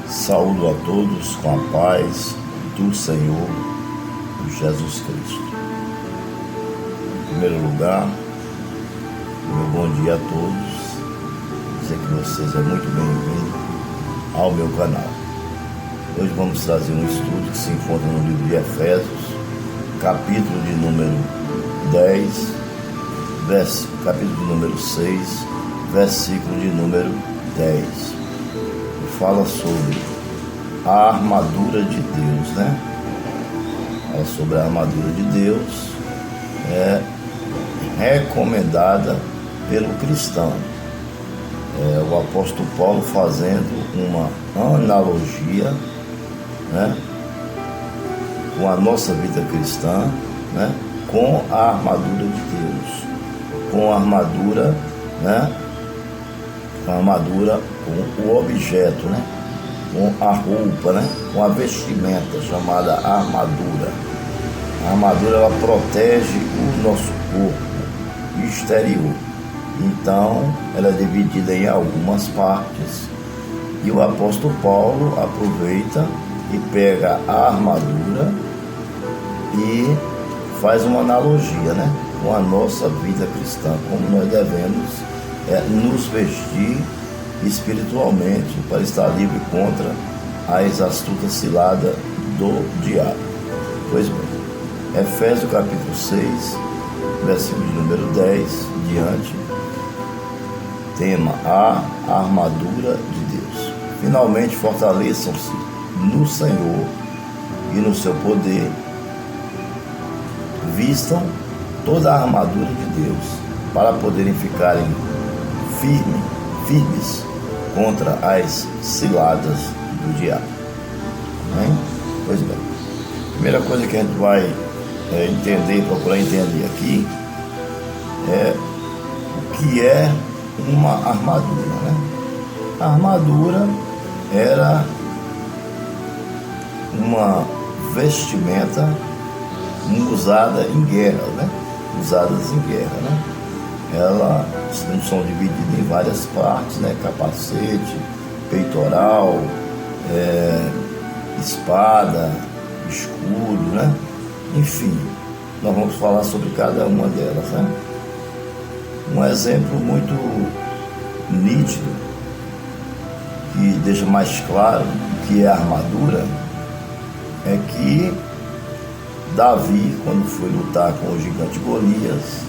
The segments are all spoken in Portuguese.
Saúdo a todos com a paz do Senhor Jesus Cristo. Em primeiro lugar, meu bom dia a todos. Dizer que vocês é muito bem-vindo ao meu canal. Hoje vamos trazer um estudo que se encontra no livro de Efésios, capítulo de número 10, capítulo de número 6, versículo de número 10. Fala sobre a armadura de Deus, né? Fala sobre a armadura de Deus, recomendada pelo cristão. O apóstolo Paulo fazendo uma analogia, né, com a nossa vida cristã, né, com a armadura de Deus, com a armadura, né, com o objeto, né, com a roupa, né, com a vestimenta chamada armadura. A armadura, ela protege o nosso corpo exterior. Então, ela é dividida em algumas partes. E o apóstolo Paulo aproveita e pega a armadura e faz uma analogia, né, com a nossa vida cristã, como nós devemos nos vestir espiritualmente para estar livre contra as astutas ciladas do diabo. Pois bem, Efésios capítulo 6, versículo de número 10 diante, tema: a armadura de Deus. Finalmente fortaleçam-se no Senhor e no seu poder, vistam toda a armadura de Deus para poderem ficarem firmes contra as ciladas do diabo. Amém? Pois bem, a primeira coisa que a gente vai procurar entender aqui é o que é uma armadura, né? A armadura era uma vestimenta usada em guerra, né? Usadas em guerra, né? Elas são divididas em várias partes, né? Capacete, peitoral, espada, escudo, né? Enfim, nós vamos falar sobre cada uma delas, né? Um exemplo muito nítido, que deixa mais claro o que é a armadura, é que Davi, quando foi lutar com o gigante Golias,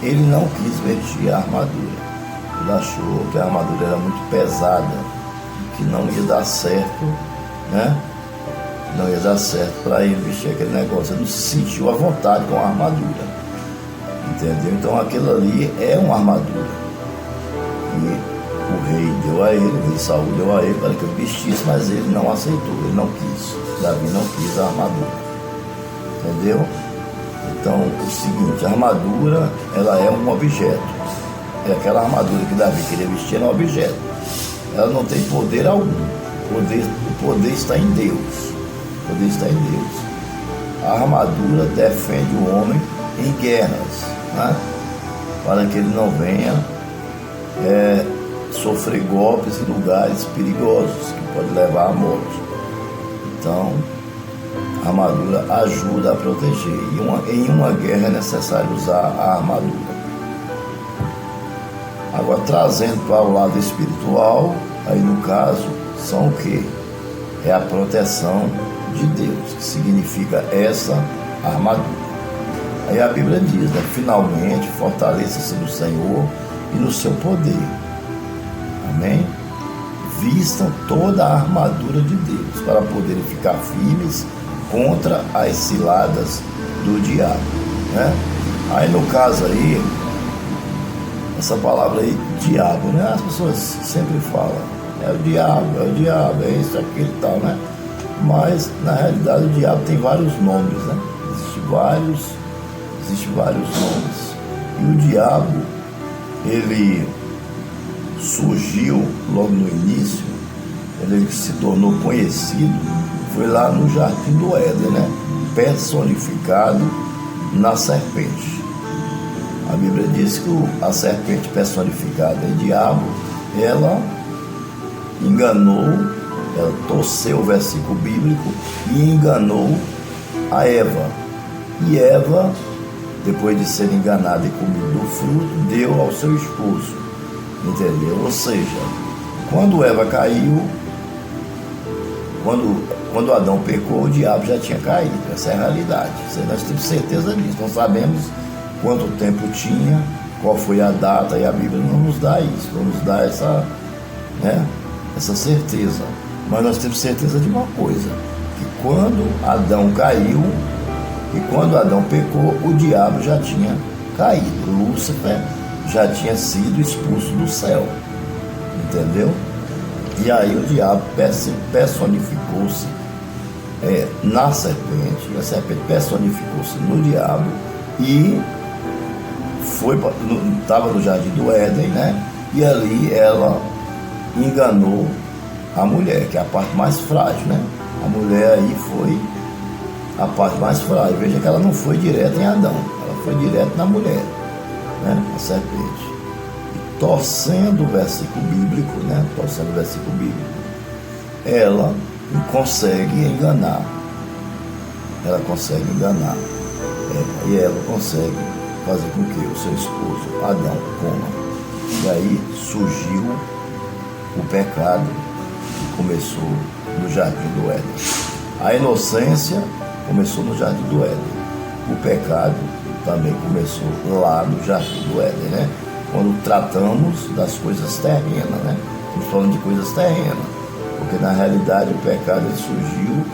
ele não quis vestir a armadura. Ele achou que a armadura era muito pesada, que não ia dar certo, né? Não ia dar certo para ele vestir aquele negócio. Ele não se sentiu à vontade com a armadura, entendeu? Então aquilo ali é uma armadura. E o rei deu a ele, o rei Saul deu a ele para que ele vestisse, mas ele não aceitou, ele não quis. Davi não quis a armadura, entendeu? Então, o seguinte, a armadura, ela é um objeto. É aquela armadura que Davi queria vestir, era um objeto. Ela não tem poder algum. O poder está em Deus. O poder está em Deus. A armadura defende o homem em guerras, né? Para que ele não venha sofrer golpes em lugares perigosos que pode levar à morte. Então, a armadura ajuda a proteger. Em uma guerra é necessário usar a armadura. Agora, trazendo para o lado espiritual, aí no caso, são o quê? É a proteção de Deus, que significa essa armadura. Aí a Bíblia diz, né? Finalmente, fortaleça-se no Senhor e no seu poder. Amém? Vistam toda a armadura de Deus para poderem ficar firmes contra as ciladas do diabo, né? Aí no caso aí, essa palavra aí, diabo, né? As pessoas sempre falam, é o diabo, é isso, aquilo e tal, né? Mas na realidade o diabo tem vários nomes, né? Existem vários nomes. E o diabo, ele surgiu logo no início, ele se tornou conhecido, foi lá no Jardim do Éden, né? Personificado na serpente. A Bíblia diz que a serpente personificada é diabo, ela enganou Ela torceu o versículo bíblico e enganou a Eva. E Eva, depois de ser enganada e comido do fruto, deu ao seu esposo. Entendeu? Ou seja, quando Eva caiu, quando Adão pecou, o diabo já tinha caído. Essa é a realidade. Nós temos certeza disso. Não sabemos quanto tempo tinha, qual foi a data, e a Bíblia não nos dá isso, não nos dá essa certeza. Mas nós temos certeza de uma coisa, que quando Adão caiu e quando Adão pecou, o diabo já tinha caído. Lúcifer já tinha sido expulso do céu. Entendeu? E aí o diabo personificou-se na serpente, a serpente personificou-se no diabo e estava no jardim do Éden, né? E ali ela enganou a mulher, que é a parte mais frágil, né? A mulher aí foi a parte mais frágil. Veja que ela não foi direto em Adão, ela foi direto na mulher, né? A serpente. E torcendo o versículo bíblico, né? Torcendo o versículo bíblico, ela consegue enganar. Ela consegue enganar. E ela consegue fazer com que o seu esposo, Adão, coma. E aí surgiu o pecado que começou no jardim do Éden. A inocência começou no jardim do Éden. O pecado também começou lá no jardim do Éden, né? Quando tratamos das coisas terrenas, né? Estamos falando de coisas terrenas, porque na realidade o pecado surgiu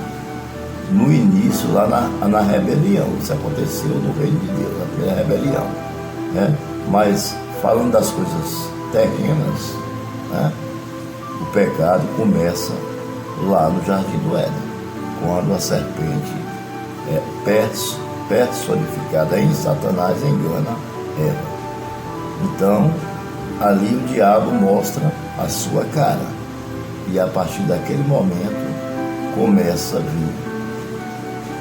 no início, lá na rebelião. Isso aconteceu no reino de Deus, a primeira rebelião, né? Mas falando das coisas terrenas, né? O pecado começa lá no jardim do Éden, quando a serpente personificada em Satanás engana Eva. Então, ali o diabo mostra a sua cara. E a partir daquele momento começa a vir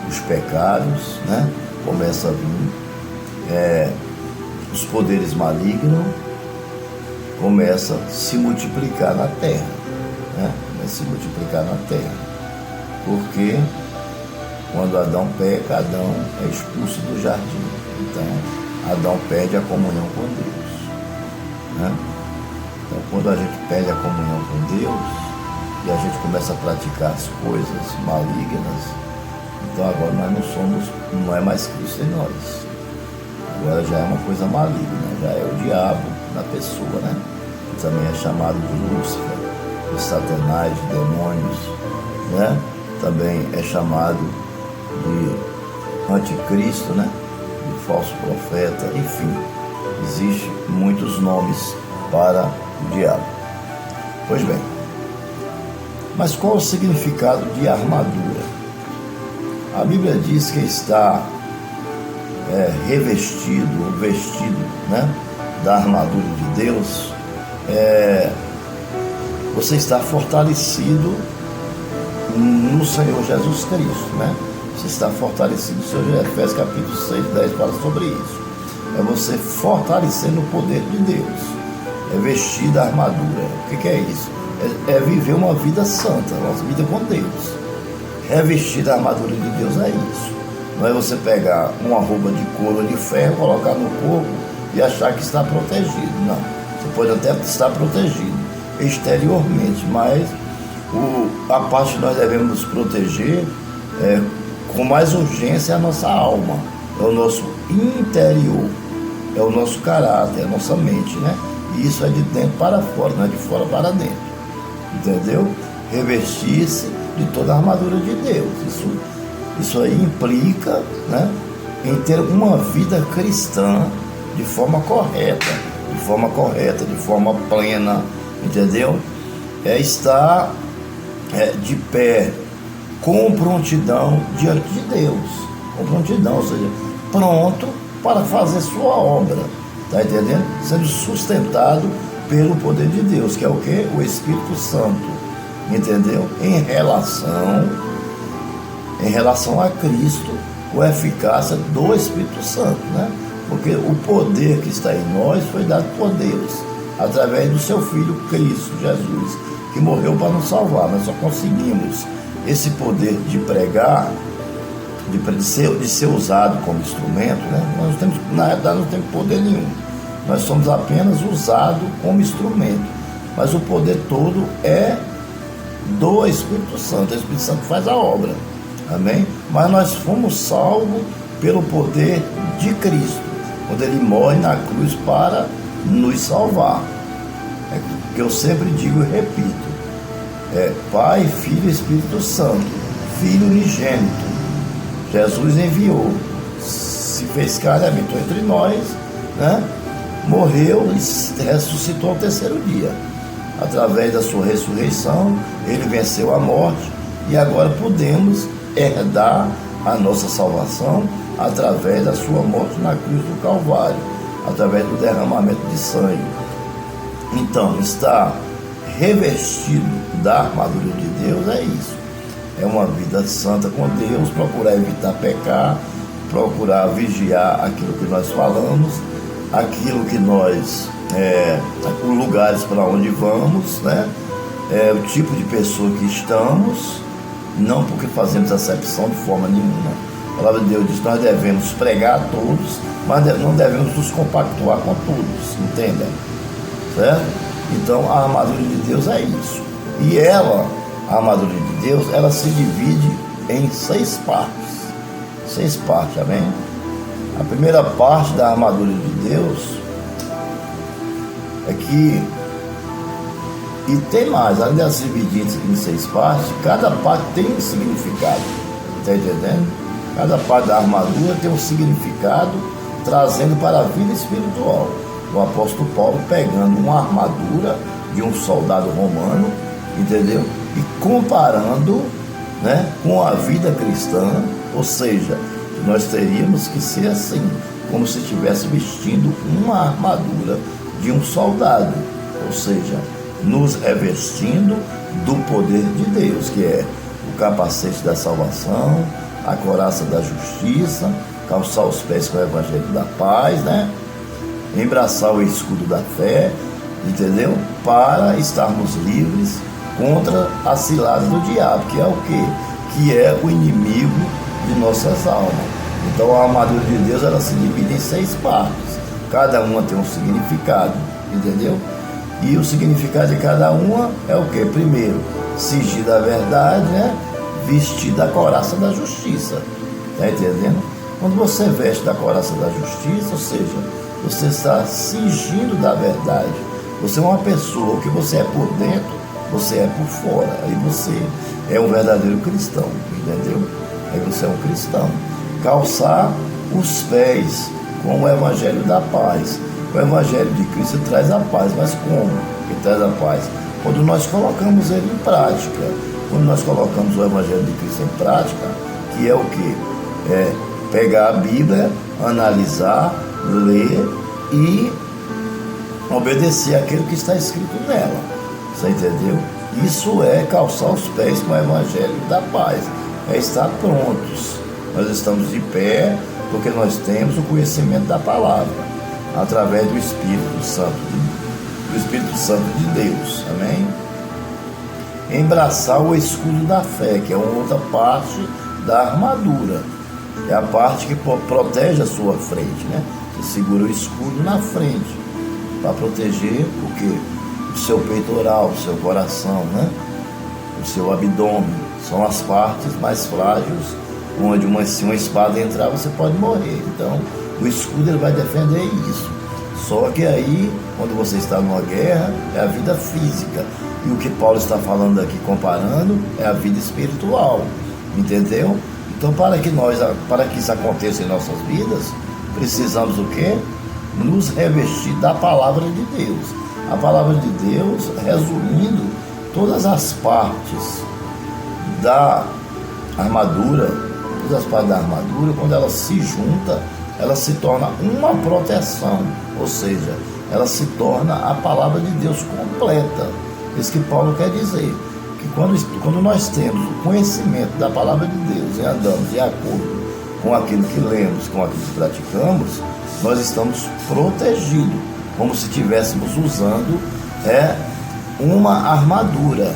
os pecados, né? Começa a vir os poderes malignos, começa a se multiplicar na terra, né? Começa a se multiplicar na terra. Porque quando Adão peca, Adão é expulso do jardim. Então, Adão perde a comunhão com Deus, né? Então, quando a gente perde a comunhão com Deus e a gente começa a praticar as coisas malignas, então agora nós não é mais Cristo em nós. Agora já é uma coisa maligna, já é o diabo na pessoa, né? Que também é chamado de Lúcifer, de Satanás, de demônios, né? Também é chamado de anticristo, né? De falso profeta, enfim, existem muitos nomes para o diabo. Pois bem, mas qual o significado de armadura? A Bíblia diz que está vestido, né, da armadura de Deus. Você está fortalecido no Senhor Jesus Cristo, né? Você está fortalecido no Senhor. Efésios capítulo 6, 10 fala sobre isso. É você fortalecer no poder de Deus. É vestir da armadura. O que é isso? É viver uma vida santa, uma vida com Deus. Revestir da armadura de Deus é isso. Não é você pegar uma roupa de couro ou de ferro, colocar no corpo e achar que está protegido. Não. Você pode até estar protegido exteriormente, mas a parte que nós devemos nos proteger com mais urgência é a nossa alma, é o nosso interior, é o nosso caráter, é a nossa mente, né? E isso é de dentro para fora, não é de fora para dentro. Entendeu? Revestir-se de toda a armadura de Deus. Isso aí implica, né, em ter uma vida cristã de forma correta, de forma plena, entendeu? Estar de pé, com prontidão diante de Deus, com prontidão, ou seja, pronto para fazer sua obra, tá entendendo? Sendo sustentado pelo poder de Deus, que é o quê? O Espírito Santo, entendeu? Em relação a Cristo, com a eficácia do Espírito Santo, né? Porque o poder que está em nós foi dado por Deus. através do seu Filho Cristo Jesus, que morreu para nos salvar. Nós só conseguimos esse poder de pregar, de ser usado como instrumento, né? Nós não temos, na realidade, não temos poder nenhum. Nós somos apenas usados como instrumento. Mas o poder todo é do Espírito Santo. O Espírito Santo faz a obra. Amém? Mas nós fomos salvos pelo poder de Cristo, quando Ele morre na cruz para nos salvar. É o que eu sempre digo e repito. Pai, Filho e Espírito Santo. Filho unigênito. Jesus enviou, se fez carne, habitou entre nós, né? Morreu e ressuscitou ao terceiro dia. Através da sua ressurreição, Ele venceu a morte e agora podemos herdar a nossa salvação através da sua morte na cruz do Calvário, através do derramamento de sangue. Então, estar revestido da armadura de Deus é isso. É uma vida santa com Deus, procurar evitar pecar, procurar vigiar aquilo que nós falamos, aquilo que nós, os lugares para onde vamos, né? O tipo de pessoa que estamos, não porque fazemos acepção de forma nenhuma. A palavra de Deus diz que nós devemos pregar a todos, mas não devemos nos compactuar com todos, entendem? Certo? Então a armadura de Deus é isso. E ela, a armadura de Deus, ela se divide em 6 partes. 6 partes, amém? A primeira parte da armadura de Deus é que, e tem mais, além de se dividir em 6 partes, cada parte tem um significado. Está entendendo? Cada parte da armadura tem um significado, trazendo para a vida espiritual. O apóstolo Paulo pegando uma armadura de um soldado romano, entendeu? E comparando, né, com a vida cristã, ou seja, nós teríamos que ser assim, como se estivesse vestindo uma armadura de um soldado, ou seja, nos revestindo do poder de Deus, que é o capacete da salvação, a couraça da justiça, calçar os pés com o evangelho da paz, né? Embraçar o escudo da fé, entendeu? Para estarmos livres contra as ciladas do diabo, que é o quê? Que é o inimigo de nossas almas. Então a armadura de Deus, ela se divide em 6 partes. Cada uma tem um significado, entendeu? E o significado de cada uma é o quê? Primeiro, cingir da verdade, né? Vestir da couraça da justiça. Está entendendo? Quando você veste da couraça da justiça, ou seja, você está cingindo da verdade. Você é uma pessoa, o que você é por dentro, você é por fora. Aí você é um verdadeiro cristão, entendeu? Aí você é um cristão. Calçar os pés com o evangelho da paz. O evangelho de Cristo traz a paz, mas como que traz a paz? Quando nós colocamos ele em prática. Quando nós colocamos o evangelho de Cristo em prática, que é o quê? É pegar a Bíblia, analisar, ler e obedecer aquilo que está escrito nela. Você entendeu? Isso é calçar os pés com o evangelho da paz. É estar prontos. Nós estamos de pé porque nós temos o conhecimento da palavra, através do Espírito Santo, de Deus. Amém? Embraçar o escudo da fé, que é uma outra parte da armadura. É a parte que protege a sua frente, né? Você segura o escudo na frente, para proteger o quê? O seu peitoral, o seu coração, né? O seu abdômen. São as partes mais frágeis, onde se uma espada entrar, você pode morrer. Então, o escudo ele vai defender isso. Só que aí, quando você está numa guerra, é a vida física. E o que Paulo está falando aqui, comparando, é a vida espiritual. Entendeu? Então, para que isso aconteça em nossas vidas, precisamos o quê? Nos revestir da palavra de Deus. A palavra de Deus, resumindo todas as partes da armadura, quando ela se junta, ela se torna uma proteção, ou seja, ela se torna a palavra de Deus completa. Isso que Paulo quer dizer, que quando nós temos o conhecimento da palavra de Deus e andamos de acordo com aquilo que lemos, com aquilo que praticamos, nós estamos protegidos como se estivéssemos usando uma armadura,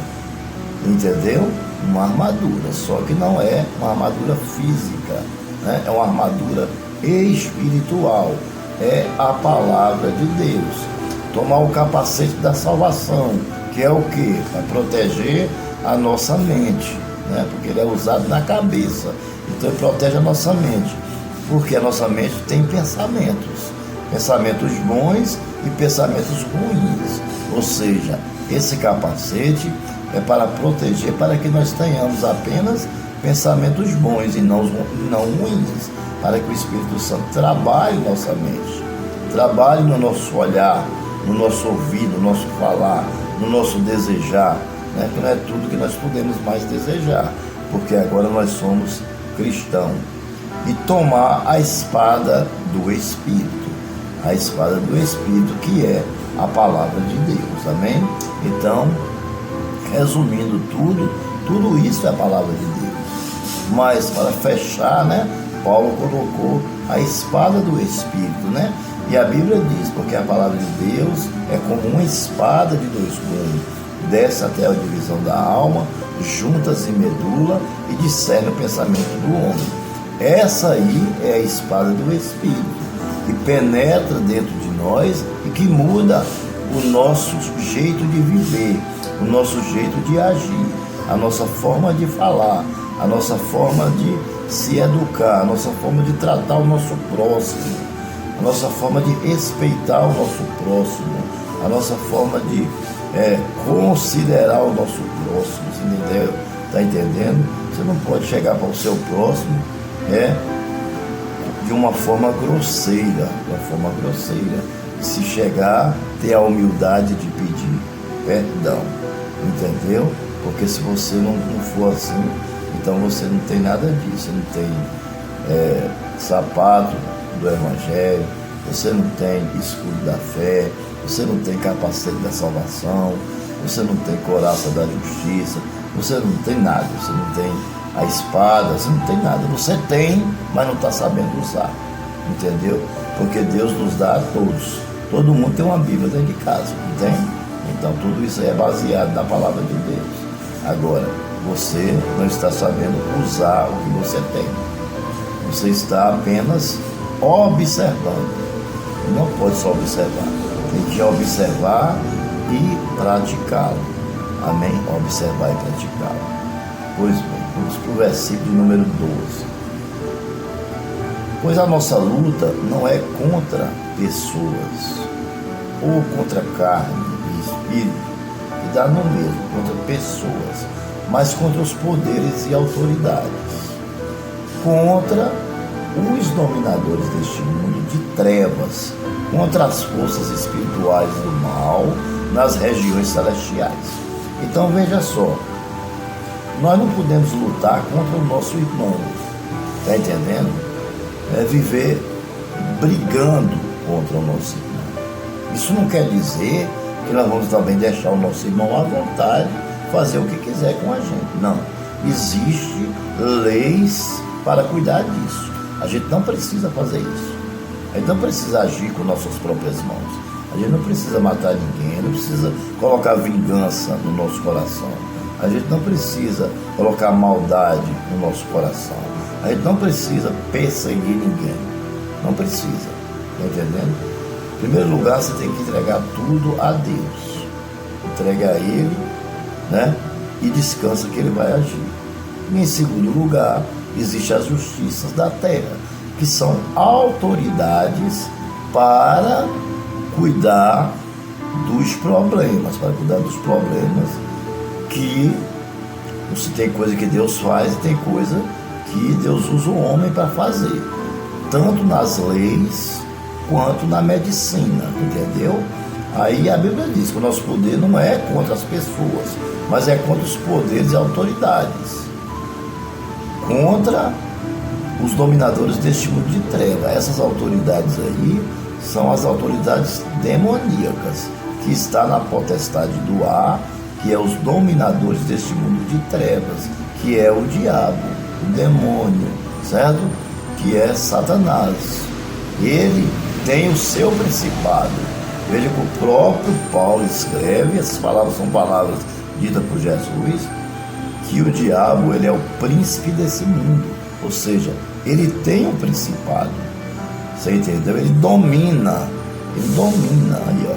entendeu? Uma armadura, só que não é uma armadura física, né? É uma armadura espiritual, é a palavra de Deus. Tomar o capacete da salvação, que é o quê? Para proteger a nossa mente, né? Porque ele é usado na cabeça, então ele protege a nossa mente, porque a nossa mente tem pensamentos bons e pensamentos ruins, ou seja, esse capacete é para proteger, para que nós tenhamos apenas pensamentos bons e não ruins, para que o Espírito Santo trabalhe nossa mente, trabalhe no nosso olhar, no nosso ouvido, no nosso falar, no nosso desejar, né? Que não é tudo que nós podemos mais desejar, porque agora nós somos cristãos. E tomar a espada do Espírito, a espada do Espírito, que é a palavra de Deus, amém? Então, resumindo tudo isso é a palavra de Deus. Mas para fechar, né, Paulo colocou a espada do Espírito, né? E a Bíblia diz, porque a palavra de Deus é como uma espada de dois gumes, desce até a divisão da alma, juntas e medula, e discerne o pensamento do homem. Essa aí é a espada do Espírito, que penetra dentro de nós e que muda o nosso jeito de viver, o nosso jeito de agir, a nossa forma de falar, a nossa forma de se educar, a nossa forma de tratar o nosso próximo, a nossa forma de respeitar o nosso próximo, a nossa forma de considerar o nosso próximo, entendeu? Está entendendo? Você não pode chegar para o seu próximo de uma forma grosseira, se chegar, ter a humildade de pedir perdão, entendeu? Porque se você não for assim, então você não tem nada disso, você não tem sapato do Evangelho, você não tem escudo da fé, você não tem capacete da salvação, você não tem couraça da justiça, você não tem nada, você não tem a espada, você não tem nada, você tem, mas não está sabendo usar, entendeu? Porque Deus nos dá a todos, todo mundo tem uma Bíblia dentro de casa, não tem? Então tudo isso é baseado na palavra de Deus. Agora, você não está sabendo usar o que você tem, você está apenas observando, não pode só observar, tem que observar e praticá-lo, amém? Observar e praticá-lo. Pois bem, vamos para o versículo de número 12. Pois a nossa luta não é contra pessoas, ou contra carne e espírito, que dá no mesmo, contra pessoas, mas contra os poderes e autoridades, contra os dominadores deste mundo de trevas, contra as forças espirituais do mal nas regiões celestiais. Então veja só, nós não podemos lutar contra o nosso irmão, está entendendo? É viver brigando contra o nosso irmão. Isso não quer dizer que nós vamos também deixar o nosso irmão à vontade, fazer o que quiser com a gente. Não, existem leis para cuidar disso. A gente não precisa fazer isso. A gente não precisa agir com nossas próprias mãos. A gente não precisa matar ninguém, não precisa colocar vingança no nosso coração. A gente não precisa colocar maldade no nosso coração. A gente não precisa perseguir ninguém. Não precisa. Está entendendo? Em primeiro lugar, você tem que entregar tudo a Deus. Entrega a Ele, né? E descansa que Ele vai agir. E em segundo lugar, existem as justiças da terra, que são autoridades para cuidar dos problemas, que se tem coisa que Deus faz e tem coisa que Deus usa o homem para fazer, tanto nas leis quanto na medicina, entendeu? Aí a Bíblia diz que o nosso poder não é contra as pessoas, mas é contra os poderes e autoridades, contra os dominadores deste mundo de treva. Essas autoridades aí são as autoridades demoníacas, que está na potestade do ar, que é os dominadores deste mundo de trevas, que é o diabo, o demônio, certo? Que é Satanás. Ele tem o seu principado, Veja que o próprio Paulo escreve, essas palavras são palavras ditas por Jesus, que o diabo, ele é o príncipe desse mundo, ou seja, ele tem um principado, você entendeu? Ele domina aí, ó,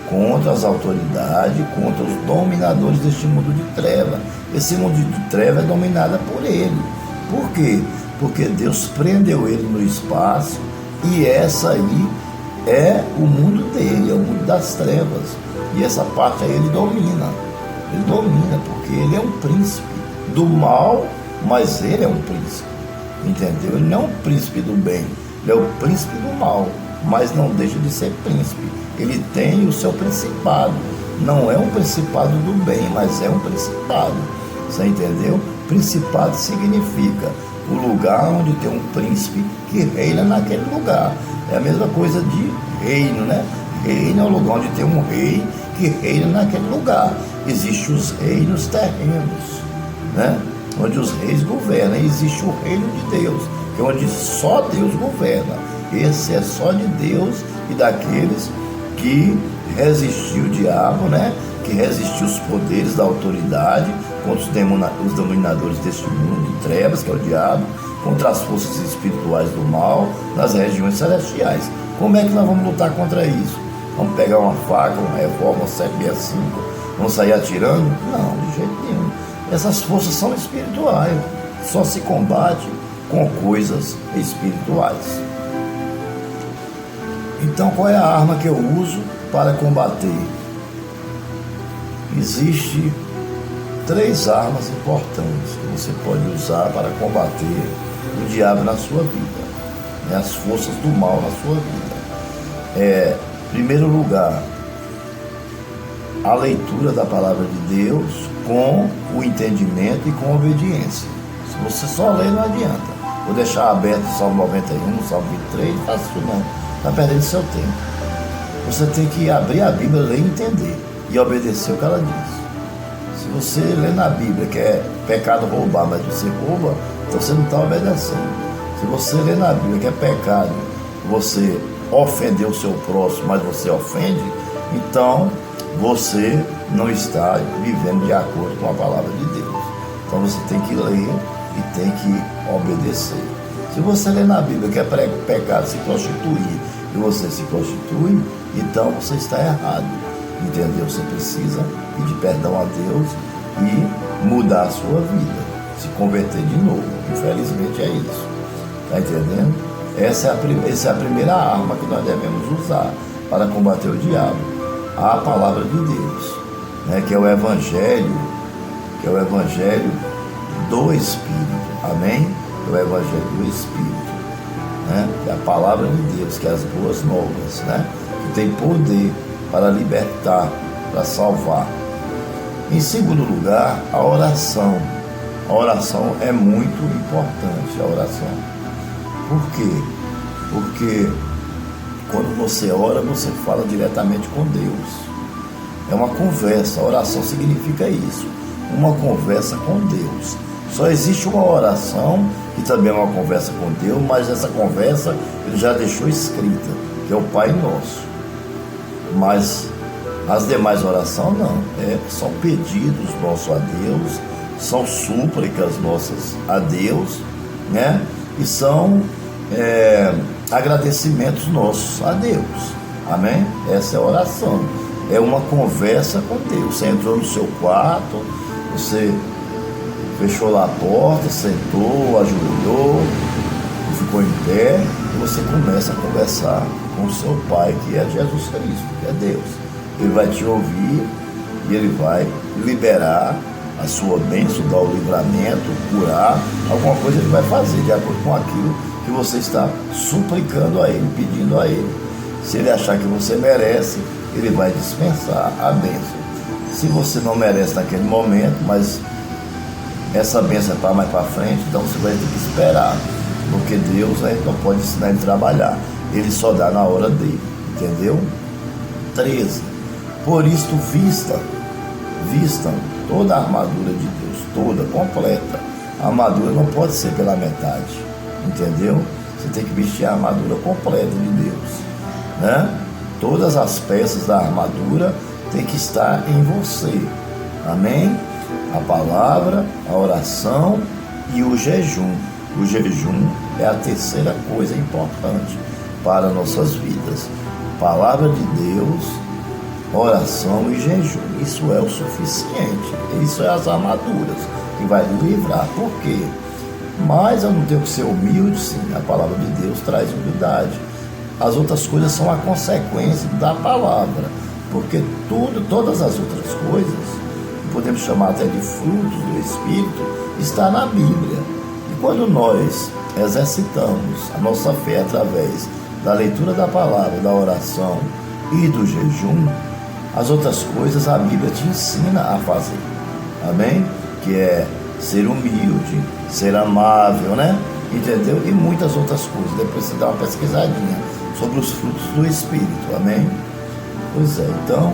contra as autoridades, contra os dominadores deste mundo de treva. Esse mundo de treva é dominado por ele. Por quê? Porque Deus prendeu ele no espaço, e essa aí é o mundo dele, é o mundo das trevas, e essa parte aí ele domina, porque ele é um príncipe do mal, mas ele é um príncipe, entendeu? Ele não é um príncipe do bem, ele é o príncipe do mal, mas não deixa de ser príncipe. Ele tem o seu principado, não é um principado do bem, mas é um principado, você entendeu? Principado significa o lugar onde tem um príncipe que reina naquele lugar. É a mesma coisa de reino, né? Reino é o lugar onde tem um rei que reina naquele lugar. Existem os reinos terrenos, né? Onde os reis governam. E existe o reino de Deus, que é onde só Deus governa. Esse é só de Deus e daqueles que resistiu o diabo, né? Que resistiu os poderes da autoridade contra os dominadores deste mundo de trevas, que é o diabo, contra as forças espirituais do mal nas regiões celestiais. Como é que nós vamos lutar contra isso? Vamos pegar uma faca, uma revólver, uma 765, vamos sair atirando? Não, de jeito nenhum. Essas forças são espirituais, só se combate com coisas espirituais. Então, qual é a arma que eu uso para combater? Existem 3 armas importantes que você pode usar para combater o diabo na sua vida, né? As forças do mal na sua vida. Em primeiro lugar, a leitura da palavra de Deus com o entendimento e com a obediência. Se você só ler, não adianta. Vou deixar aberto o Salmo 91, o Salmo 23, não faça isso não, está perdendo seu tempo. Você tem que abrir a Bíblia, ler e entender, e obedecer o que ela diz. Se você lê na Bíblia que é pecado roubar, mas você rouba, então você não está obedecendo. Se você lê na Bíblia que é pecado você ofender o seu próximo, mas você ofende, então você não está vivendo de acordo com a palavra de Deus. Então você tem que ler e tem que obedecer. Se você lê na Bíblia que é pecado se prostituir e você se prostitui, então você está errado, entendeu? Você precisa pedir perdão a Deus e mudar a sua vida, se converter de novo. Infelizmente é isso, está entendendo? Essa é a primeira arma que nós devemos usar para combater o diabo, a palavra de Deus, né? Que é o Evangelho do Espírito, amém? É o Evangelho do Espírito, né? Que é a palavra de Deus, que é as boas novas, né? Que tem poder para libertar, para salvar. Em segundo lugar, a oração. A oração é muito importante, a oração. Por quê? Porque quando você ora, você fala diretamente com Deus. É uma conversa. A oração significa isso, uma conversa com Deus. Só existe uma oração que também é uma conversa com Deus, mas essa conversa ele já deixou escrita, que é o Pai Nosso. Mas as demais orações não, são pedidos nossos a Deus, são súplicas nossas a Deus, né? E são agradecimentos nossos a Deus, amém? Essa é a oração, é uma conversa com Deus. Você entrou no seu quarto, você fechou lá a porta, sentou, ajoelhou, ficou em pé, e você começa a conversar com o seu Pai, que é Jesus Cristo, que é Deus. Ele vai te ouvir e ele vai liberar a sua bênção, dar o livramento, curar, alguma coisa ele vai fazer de acordo com aquilo que você está suplicando a ele, pedindo a ele. Se ele achar que você merece, ele vai dispensar a bênção. Se você não merece naquele momento, mas essa bênção é para mais para frente, então você vai ter que esperar, porque Deus não pode ensinar ele a trabalhar, ele só dá na hora dele, entendeu? 13. Por isto vistam toda a armadura de Deus, toda, completa. A armadura não pode ser pela metade, entendeu? Você tem que vestir a armadura completa de Deus, né? Todas as peças da armadura têm que estar em você. Amém? A palavra, a oração e o jejum. O jejum é a terceira coisa importante para nossas vidas. Palavra de Deus, oração e jejum. Isso é o suficiente. Isso é as armaduras que vai lhe livrar. Por quê? Mas eu não tenho que ser humilde, sim. A palavra de Deus traz humildade. As outras coisas são a consequência da palavra. Porque todas as outras coisas, que podemos chamar até de frutos do Espírito, está na Bíblia. E quando nós exercitamos a nossa fé através da leitura da palavra, da oração e do jejum, as outras coisas a Bíblia te ensina a fazer. Amém? Que é ser humilde, ser amável, né? Entendeu? E muitas outras coisas. Depois você dá uma pesquisadinha sobre os frutos do Espírito. Amém? Pois é, então,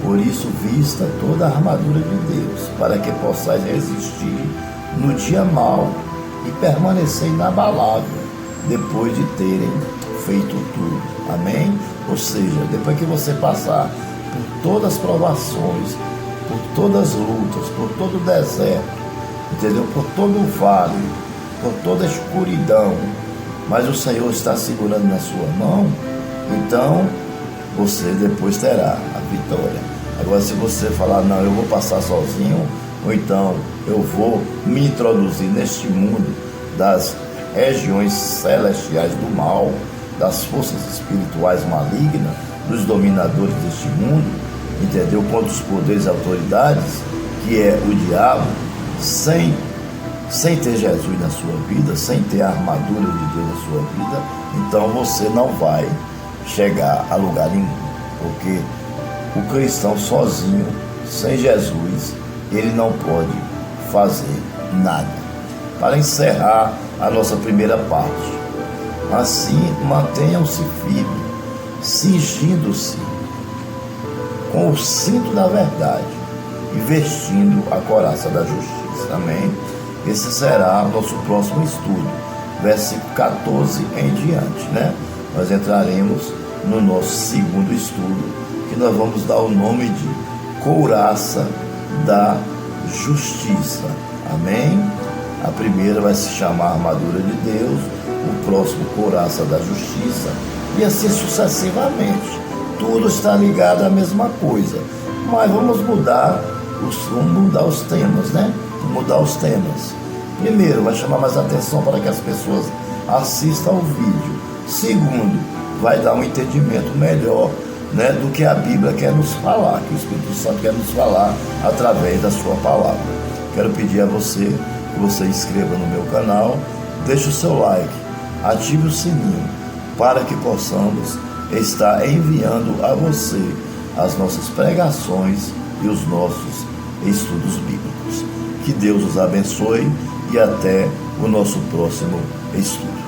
por isso vista toda a armadura de Deus, para que possais resistir no dia mau e permanecer inabalável, depois de terem feito tudo. Amém? Ou seja, depois que você passar por todas as provações, por todas as lutas, por todo o deserto, entendeu? Por todo o vale, por toda a escuridão, mas o Senhor está segurando na sua mão, então você depois terá a vitória. Agora, se você falar, não, eu vou passar sozinho, ou então eu vou me introduzir neste mundo das regiões celestiais do mal, das forças espirituais malignas, dos dominadores deste mundo, entendeu? Contra os poderes e autoridades, que é o diabo, sem ter Jesus na sua vida, sem ter a armadura de Deus na sua vida, então você não vai chegar a lugar nenhum, porque o cristão sozinho, sem Jesus, ele não pode fazer nada. Para encerrar a nossa primeira parte, assim mantenham-se firmes, cingindo-se com o cinto da verdade e vestindo a couraça da justiça. Amém? Esse será o nosso próximo estudo, versículo 14 em diante, né? Nós entraremos no nosso segundo estudo, que nós vamos dar o nome de couraça da justiça. Amém? A primeira vai se chamar armadura de Deus, o próximo couraça da justiça, e assim sucessivamente. Tudo está ligado à mesma coisa, mas vamos mudar os temas, né? Mudar os temas. Primeiro, vai chamar mais atenção para que as pessoas assistam ao vídeo. Segundo, vai dar um entendimento melhor, né, do que a Bíblia quer nos falar, que o Espírito Santo quer nos falar através da sua palavra. Quero pedir a você que você inscreva no meu canal, deixe o seu like, ative o sininho, para que possamos estar enviando a você as nossas pregações e os nossos estudos bíblicos. Que Deus os abençoe e até o nosso próximo estudo.